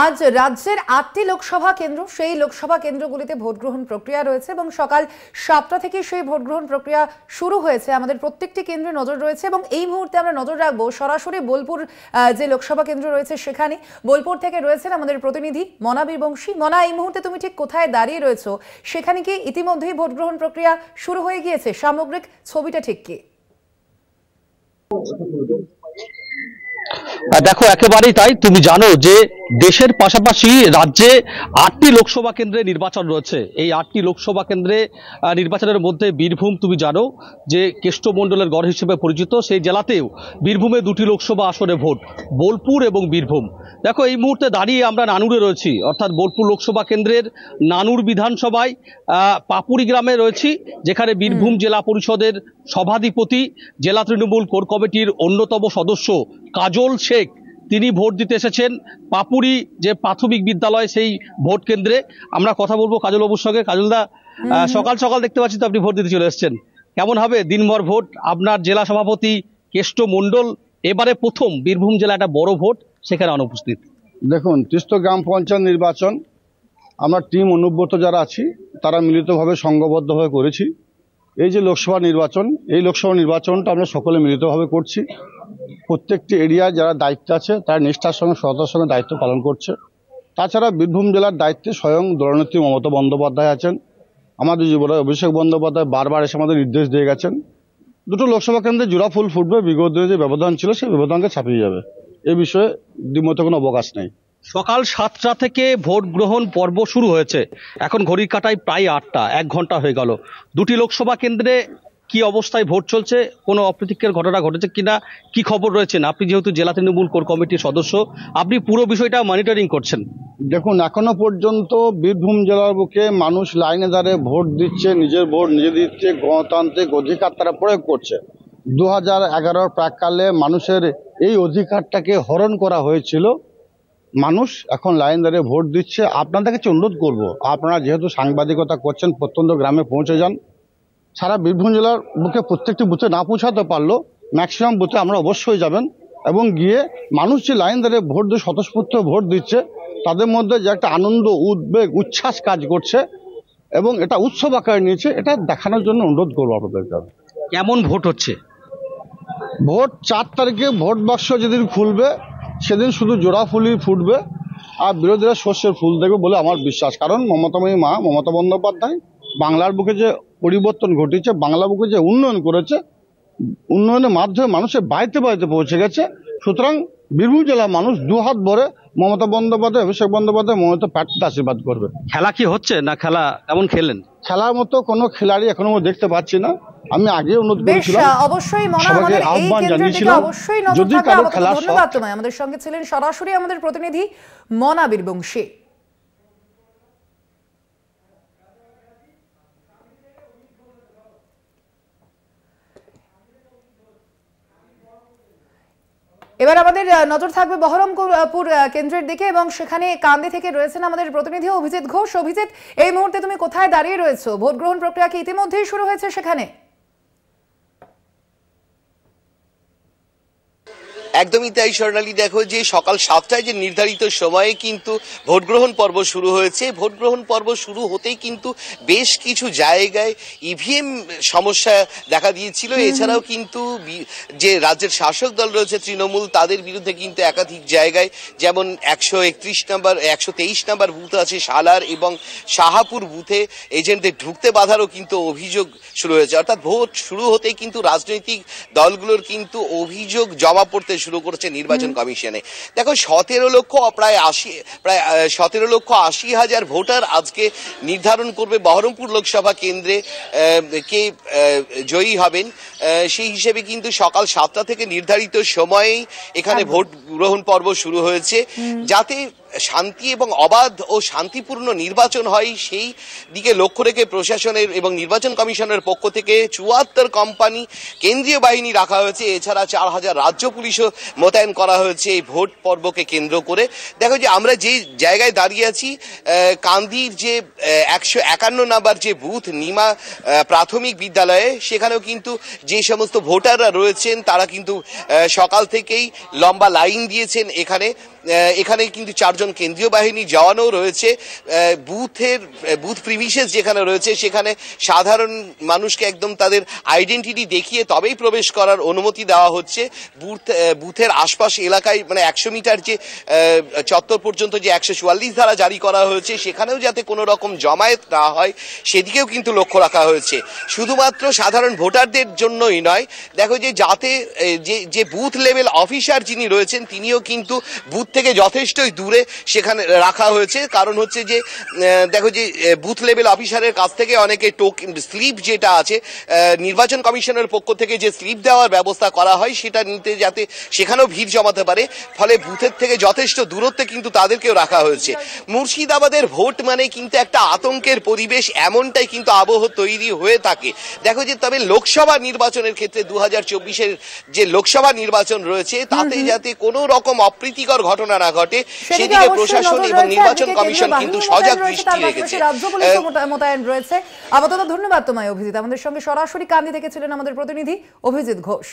আজ রাজ্যের ৮টি লোকসভা কেন্দ্র, সেই লোকসভা কেন্দ্রগুলিতে ভোট গ্রহণ প্রক্রিয়া রয়েছে এবং সকাল ৭টা থেকে সেই ভোট গ্রহণ প্রক্রিয়া শুরু হয়েছে। আমাদের প্রত্যেকটি কেন্দ্রে নজর রয়েছে এবং এই মুহূর্তে আমরা নজর রাখবো সরাসরি বোলপুর যে লোকসভা কেন্দ্র রয়েছে সেখানে। বোলপুর থেকে রয়েছেন আমাদের প্রতিনিধি মনা বীরবংশী। মনা, এই মুহূর্তে তুমি ঠিক কোথায় দাঁড়িয়ে রয়েছো? সেখানে কি ইতিমধ্যেই ভোট গ্রহণ প্রক্রিয়া শুরু হয়ে গিয়েছে? সামগ্রিক ছবিটা ঠিক কি? দেখো, একেবারেই তাই। তুমি জানো যে দেশের পাশাপাশি রাজ্যে ৮টি লোকসভা কেন্দ্রে নির্বাচন রয়েছে। এই ৮টি লোকসভা কেন্দ্রে নির্বাচনের মধ্যে বীরভূম, তুমি জানো যে কেষ্টমণ্ডলের গড় হিসেবে পরিচিত, সেই জেলাতেও বীরভূমে 2টি লোকসভা আসনে ভোট, বোলপুর এবং বীরভূম। দেখো, এই মুহূর্তে দাঁড়িয়ে আমরা নানুরে রয়েছি, অর্থাৎ বোলপুর লোকসভা কেন্দ্রের নানুর বিধানসভায় পাপুরি গ্রামে রয়েছি, যেখানে বীরভূম জেলা পরিষদের সভাধিপতি, জেলা তৃণমূল কোর কমিটির অন্যতম সদস্য কাজল শেখ, তিনি ভোট দিতে এসেছেন পাপুরি যে প্রাথমিক বিদ্যালয় সেই ভোট কেন্দ্রে। আমরা কথা বলবো কাজল বাবুর সঙ্গে। কাজলদা, সকাল সকাল দেখতে পাচ্ছি তো আপনি ভোট দিতে চলে এসেছেন, কেমন হবে দিনভর ভোট? আপনার জেলা সভাপতি কেষ্ট মণ্ডল এবারে প্রথম বীরভূম জেলা একটা বড় ভোট, সেখানে অনুপস্থিত। দেখুন, তিস্তা গ্রাম পঞ্চায়েত নির্বাচন আমরা টিম অনুব্রত যারা আছি তারা মিলিতভাবে সংঘবদ্ধভাবে করেছি। এই যে লোকসভা নির্বাচন, এই লোকসভা নির্বাচনটা আমরা সকলে মিলিতভাবে করছি। প্রত্যেকটি এরিয়ায় যারা দায়িত্ব আছে তারা নিষ্ঠার সঙ্গে সততার সঙ্গে দায়িত্ব পালন করছে। তাছাড়া বীরভূম জেলার দায়িত্বে স্বয়ং দলনেত্রী মমতা বন্দ্যোপাধ্যায় আছেন। আমাদের যুবরাজ অভিষেক বন্দ্যোপাধ্যায় বারবার এসে আমাদের নির্দেশ দিয়ে গেছেন, দুটো লোকসভা কেন্দ্রে জোড়া ফুল ফুটবে, বিগত দিনে যে ব্যবধান ছিল সেই ব্যবধানকে ছাপিয়ে যাবে। এই বিষয়ে দ্বিমত কোনো অবকাশ নেই। সকাল 7টা থেকে ভোট গ্রহণ পর্ব শুরু হয়েছে, এখন ঘড়ির কাঁটায় প্রায় 8টা, 1 ঘন্টা হয়ে গেল। 2টি লোকসভা কেন্দ্রে কি অবস্থায় ভোট চলছে? কোনো অপ্রীতিকর ঘটনা ঘটেছে কিনা, কি খবর রয়েছেন? আপনি যেহেতু জেলা তৃণমূল কোর কমিটির সদস্য, আপনি পুরো বিষয়টা মনিটরিং করছেন। দেখুন, এখনো পর্যন্ত বীরভূম জেলার বুকে মানুষ লাইনে দাঁড়িয়ে ভোট দিচ্ছে, নিজের ভোট নিজে দিচ্ছে, গণতান্ত্রিক অধিকার তারা প্রয়োগ করছে। 2011 প্রাককালে মানুষের এই অধিকারটাকে হরণ করা হয়েছিল। মানুষ এখন লাইন দাঁড়িয়ে ভোট দিচ্ছে। আপনাদের কাছে অনুরোধ করব, আপনারা যেহেতু সাংবাদিকতা করছেন, প্রত্যন্ত গ্রামে পৌঁছে যান। সারা বীরভূম জেলার বুকে প্রত্যেকটি বুথে না পৌঁছাতে পারলেও ম্যাক্সিমাম বুথে আমরা অবশ্যই যাবেন এবং গিয়ে মানুষ যে লাইন দাঁড়িয়ে ভোট দিয়ে স্বতঃস্ফূর্ত ভোট দিচ্ছে তাদের মধ্যে যে একটা আনন্দ, উদ্বেগ, উচ্ছ্বাস কাজ করছে এবং এটা উৎসব আকারে নিয়েছে, এটা দেখানোর জন্য অনুরোধ করবো আপনাদেরকে। কেমন ভোট হচ্ছে? ভোট 4 তারিখে ভোট বাক্স যেদিন খুলবে সেদিন শুধু জোড়া ফুলই ফুটবে আর বিরোধীরা শস্যের ফুল দেখবে বলে আমার বিশ্বাস। কারণ মমতাময়ী মা মমতা বন্দ্যোপাধ্যায় বাংলার বুকে যে পরিবর্তন ঘটেছে, বাংলা বুকে যে উন্নয়ন করেছে, উন্নয়নের মাধ্যমে মানুষের বাড়িতে বাড়িতে পৌঁছে গেছে। সুতরাং বীরভূম জেলার মানুষ দুহাত ভরে মমতা বন্দ্যোপাধ্যায়, অভিষেক বন্দ্যোপাধ্যায়, মমতা প্রার্থীতে আশীর্বাদ করবে। খেলা কি হচ্ছে না? খেলা কেমন খেলেন? খেলার মতো কোনো খেলাড়ি এখনো দেখতে পাচ্ছি না। আমি আগে অনুরোধ করেছিলাম, অবশ্যই মনে সবাইকে আহ্বান জানিয়েছিলাম, যদি কারো খেলা। ধন্যবাদ তোমায়। আমাদের সঙ্গে ছিলেন সরাসরি আমাদের প্রতিনিধি মনা বীরবংশী। এবার আমাদের নজর থাকবে বহরমপুর কেন্দ্রের দিকে এবং সেখানে কান্দি থেকে রয়েছেন আমাদের প্রতিনিধি অভিজিৎ ঘোষ। অভিজিৎ, এই মুহূর্তে তুমি কোথায় দাঁড়িয়ে রয়েছো? ভোট গ্রহণ প্রক্রিয়া কি ইতিমধ্যেই শুরু হয়েছে সেখানে? একদমই তাই স্বর্ণালী। দেখো যে সকাল 7টায় যে নির্ধারিত সময়ে কিন্তু ভোট গ্রহণ পর্ব শুরু হয়েছে। ভোট গ্রহণ পর্ব শুরু হতেই কিন্তু বেশ কিছু জায়গায় ইভিএম সমস্যা দেখা দিয়েছিল। এছাড়াও কিন্তু যে রাজ্যের শাসক দল রয়েছে তৃণমূল, তাদের বিরুদ্ধে কিন্তু একাধিক জায়গায়, যেমন 123 নম্বর বুথ আছে সালার এবং শাহাপুর বুথে এজেন্টদের ঢুকতে বাধারও কিন্তু অভিযোগ শুরু হয়েছে। অর্থাৎ ভোট শুরু হতেই কিন্তু রাজনৈতিক দলগুলোর কিন্তু অভিযোগ জমা পড়তে শুরু করেছে নির্বাচন কমিশনে। দেখো, 17,80,000 ভোটার আজকে নির্ধারণ করবে বহরমপুর লোকসভা কেন্দ্রে কে জয়ী হবেন। সেই হিসেবে কিন্তু সকাল 7টা থেকে নির্ধারিত সময়েই এখানে ভোট গ্রহণ পর্ব শুরু হয়েছে, যাতে শান্তি এবং অবাধ ও শান্তিপূর্ণ নির্বাচন হয় সেই দিকে লক্ষ্য রেখে প্রশাসনের এবং নির্বাচন কমিশনের পক্ষ থেকে 74 কোম্পানি কেন্দ্রীয় বাহিনী রাখা হয়েছে। এছাড়া 4000 রাজ্য পুলিশও মোতায়েন করা হয়েছে এই ভোট পর্বকে কেন্দ্র করে। দেখো যে আমরা যে জায়গায় দাঁড়িয়ে আছি, কান্দির যে 151 নম্বর যে বুথ নিমা প্রাথমিক বিদ্যালয়ে, সেখানেও কিন্তু যে সমস্ত ভোটাররা রয়েছেন তারা কিন্তু সকাল থেকেই লম্বা লাইন দিয়েছেন এখানে। এখানে কিন্তু 4 জন কেন্দ্রীয় বাহিনী জওয়ানও রয়েছে। বুথ প্রিমিসেস যেখানে রয়েছে সেখানে সাধারণ মানুষকে একদম তাদের আইডেন্টিটি দেখিয়ে তবেই প্রবেশ করার অনুমতি দেওয়া হচ্ছে। বুথের আশপাশ এলাকায় মানে 100 মিটার যে চত্বর পর্যন্ত যে 144 ধারা জারি করা হয়েছে সেখানেও যাতে কোনো রকম জমায়েত না হয় সেদিকেও কিন্তু লক্ষ্য রাখা হয়েছে। শুধুমাত্র সাধারণ ভোটারদের জন্যই নয়, দেখো যে যাতে যে বুথ লেভেল অফিসার যিনি রয়েছেন তিনিও কিন্তু বুথ থেকে যথেষ্টই দূরে সেখানে রাখা হয়েছে। কারণ হচ্ছে যে দেখো যে বুথ লেভেল অফিসারের কাছ থেকে অনেকে টোকেন স্লিপ যেটা আছে নির্বাচন কমিশনের পক্ষ থেকে যে স্লিপ দেওয়ার ব্যবস্থা করা হয় সেটা নিতে যাতে সেখানেও ভিড় জমাতে পারে, ফলে বুথের থেকে যথেষ্ট দূরত্বে কিন্তু তাদেরকেও রাখা হয়েছে। মুর্শিদাবাদের ভোট মানে কিন্তু একটা আতঙ্কের পরিবেশ, এমনটাই কিন্তু আবহ তৈরি হয়ে থাকে। দেখো যে তবে লোকসভা নির্বাচনের ক্ষেত্রে 2024-এর যে লোকসভা নির্বাচন রয়েছে তাতে যাতে কোনো রকম অপ্রীতিকর ঘটনা না ঘটে সেদিকে প্রশাসন এবং নির্বাচন কমিশন কিন্তু সজাগ দৃষ্টি রেখেছে। রাজ্য পুলিশ মোতায়েন রয়েছে। আপাতত ধন্যবাদ তোমায় অভিজিৎ। আমাদের সঙ্গে সরাসরি কান্দি থেকে ছিলেন আমাদের প্রতিনিধি অভিজিৎ ঘোষ।